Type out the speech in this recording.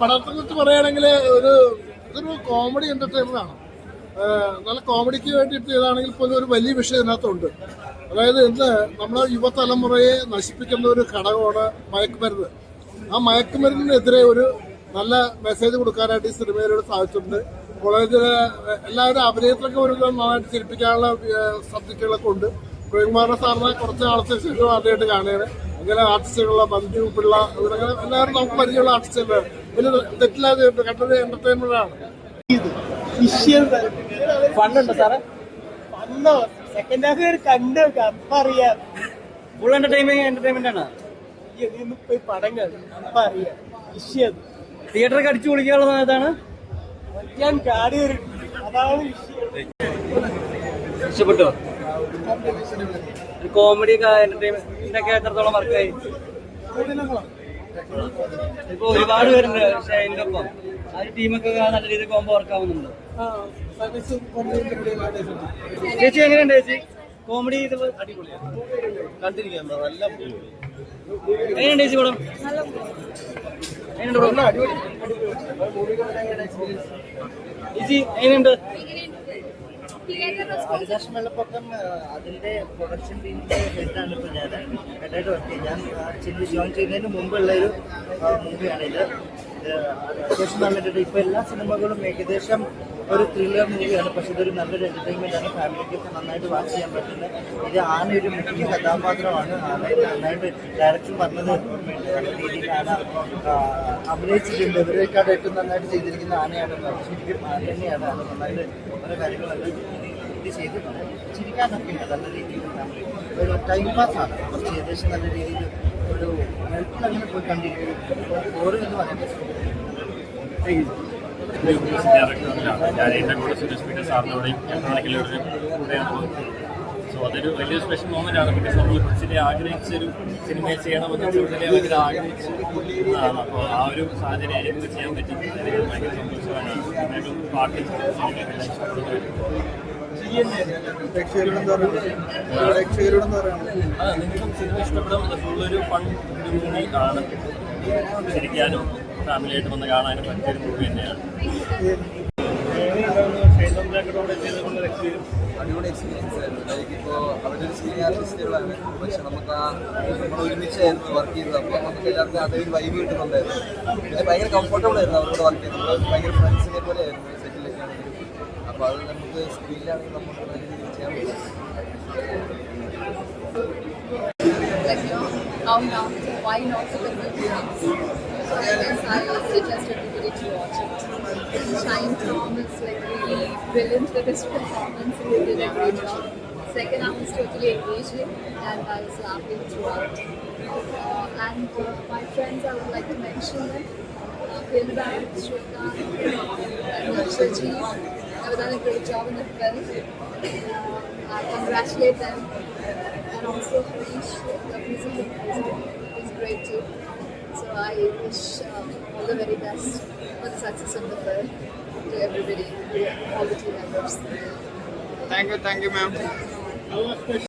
പടത്തെ കുറിച്ച് പറയുകയാണെങ്കിൽ ഇതൊരു കോമഡി എന്റർടൈനർ ആണ്. നല്ല കോമഡിക്ക് വേണ്ടിയിട്ട് ചെയ്താണെങ്കിൽ പോലും ഒരു വലിയ വിഷയം ഇതിനകത്തുണ്ട്. അതായത് ഇന്ന് നമ്മുടെ യുവതലമുറയെ നശിപ്പിക്കുന്ന ഒരു ഘടകമാണ് മയക്കുമരുന്ന്. ആ മയക്കുമരുന്നിനെതിരെ ഒരു നല്ല മെസ്സേജ് കൊടുക്കാനായിട്ട് ഈ സിനിമയിലൂടെ സാധിച്ചിട്ടുണ്ട്. കോളേജിലെ എല്ലാവരും അഭിനയത്തിലൊക്കെ ഒരു നന്നായിട്ട് ചിരിപ്പിക്കാനുള്ള സബ്ജക്റ്റുകളൊക്കെ ഉണ്ട്. പ്രേംകുമാറിന്റെ സാറിനെ കുറച്ച് നാളത്തെ ശേഷം ആദ്യമായിട്ട് കാണുകയാണ്. അങ്ങനെ ആർട്ടിസ്റ്റുകളുള്ള മഞ്ജു പിള്ള ഇവരങ്ങനെ എല്ലാവരും നമുക്ക് പരിചയമുള്ള ആർട്ടിസ്റ്റുകൾ വലിയ തെറ്റില്ലാതെ കണ്ടത് എന്റർടൈൻമെന്റ് ആണ്. ഫണ്ടുണ്ടോ സാറേ? സെക്കൻഡ് ഹാഫ് കണ്ടു അപ്പൊ അറിയാം. ഫുൾ എന്റർടൈൻമെന്റ് ആണ്. പോയി പടം കണ്ടു അപ്പൊ അറിയാം. വിഷയം തിയേറ്ററൊക്കെ അടിച്ചു പൊളിക്കാനുള്ള സമയത്താണ് ഞാൻ കാടി അതാണ് വിഷയം. ഇഷ്ടപ്പെട്ടോ? കോമഡി എന്റർടൈൻമെന്റ് ഒക്കെ എത്രത്തോളം വർക്കായി? ഇപ്പൊ ഒരുപാട് പേരുണ്ട്. പക്ഷെ അതിന്റെ ഒപ്പം ആ ഒരു ടീമൊക്കെ നല്ല രീതിയിൽ കോമ്പോ വർക്കാവുന്നുണ്ട്. ചേച്ചി എങ്ങനെയുണ്ട് ചേച്ചി? കോമഡി അടിപൊളിയാണ്, കണ്ടിരിക്കാൻ നല്ല. എങ്ങനെയുണ്ട് ചേച്ചി പടം? എങ്ങനെയുണ്ട് ചേച്ചി? എങ്ങനെയുണ്ട്? ആകാശം വെള്ളപ്പൊക്കം അതിന്റെ പ്രൊഡക്ഷൻ ടീമിന്റെ ഹെഡാണ് ഇപ്പോൾ ഹെഡായിട്ട് വർക്ക് ചെയ്യുന്നത്. ഞാൻ ആക്ച്വലി ജോയിൻ ചെയ്യുന്നതിന് മുമ്പുള്ള ഒരു മൂവിയാണ് ഇത്. അത്യാവശ്യം നല്ലൊരു ഇപ്പോൾ എല്ലാ സിനിമകളും ഏകദേശം ഒരു ത്രില്ലർ മൂവിയാണ്. പക്ഷെ ഇതൊരു നല്ലൊരു എന്റർടൈൻമെന്റ് ആണ്. ഫാമിലിക്കൊക്കെ നന്നായിട്ട് വാച്ച് ചെയ്യാൻ പറ്റുന്നത്. ഇത് ആന ഒരു മുഖ്യ കഥാപാത്രമാണ്. നന്നായിട്ട് ഡയറക്ഷൻ പറഞ്ഞത് നല്ല രീതിയിൽ ആന അഭിനയിച്ചിട്ടുണ്ട്. ഇവരെക്കാട് ഏറ്റവും നന്നായിട്ട് ചെയ്തിരിക്കുന്ന ആനയാണ്. ശരിക്കും ആന തന്നെയാണ്. ആന നന്നായിട്ട് പല കാര്യങ്ങളൊക്കെ ഇത് ചെയ്തിട്ടുണ്ട്. ചിരിക്കാനൊക്കെ ഉണ്ട് നല്ല രീതിയിൽ. ഫാമിലി ഒരു ടൈം പാസ്സാണ്. കുറച്ച് ഏകദേശം നല്ല രീതിയിൽ ഒരു ഹെൽപ്പിൽ അങ്ങനെ പോയി കണ്ടിരിക്കും. ഓരോ ഇത് പറയാൻ പറ്റും. ഞാൻ എൻ്റെ കൂടെ സുരേഷ് പീറ്റർ സാറിനോടെയും ഞങ്ങളൊരു സോ അതൊരു വലിയൊരു സ്പെഷ്യൽ മൊമെൻ്റ് ആണ്. ബിക്കോസ് നമ്മൾ കൊച്ചിലെ ആഗ്രഹിച്ചൊരു സിനിമയെ ചെയ്യണമെന്ന് ചെറുതിലെ ഭയങ്കര ആഗ്രഹിച്ച് അപ്പോൾ ആ ഒരു സാഹചര്യം എനിക്ക് ചെയ്യാൻ പറ്റി. എനിക്ക് ഭയങ്കര സന്തോഷമാണ്. ഒരു പാട്ട് നിങ്ങൾക്കും സിനിമ ഇഷ്ടപ്പെടും. ഫുള്ളൊരു ഫൺ മൂവി ആണ്. ചിരിക്കാനും ഫാമിലിയായിട്ട് വന്ന് കാണാനും പറ്റിയൊരു മൂവി തന്നെയാണ്. അടിപൊളി എക്സ്പീരിയൻസ് ആയിരുന്നു. ലൈക്ക് ഇപ്പോൾ അവരൊരു സീനിയർ ആർട്ടിസ്റ്റുകളാണ്. പക്ഷെ നമുക്ക് നമ്മൾ ഒരുമിച്ചായിരുന്നു വർക്ക് ചെയ്തത്. അപ്പോൾ നമുക്ക് എല്ലാവർക്കും അതേ ഒരു വൈബ് കിട്ടുന്നുണ്ടായിരുന്നു. പിന്നെ ഭയങ്കര കംഫർട്ടബിൾ ആയിരുന്നു അവരോട് വർക്ക് ചെയ്യുന്നത്. ഭയങ്കര ഫ്രണ്ട്സിനെ പോലെ ആയിരുന്നു സെറ്റിലൊക്കെ ആണെങ്കിലും. അപ്പോൾ അത് നമുക്ക് സ്ക്രീനിലാണെങ്കിൽ നമുക്ക് നല്ല രീതിയിൽ ചെയ്യാൻ പറ്റും. Why not to the movies? So I guess I suggest everybody to watch it. Shine Tom is like really brilliant with his performance, and he did a great job. Second half is totally engaging, and I was laughing throughout. My friends, I would like to mention them. Hilbert, Shrikant, and Nakshaji. They've done a great job in the film. I congratulate them. And also Harish, the music is great too. So I wish all the very best for the success of the film to everybody, all the team members. Thank you, ma'am.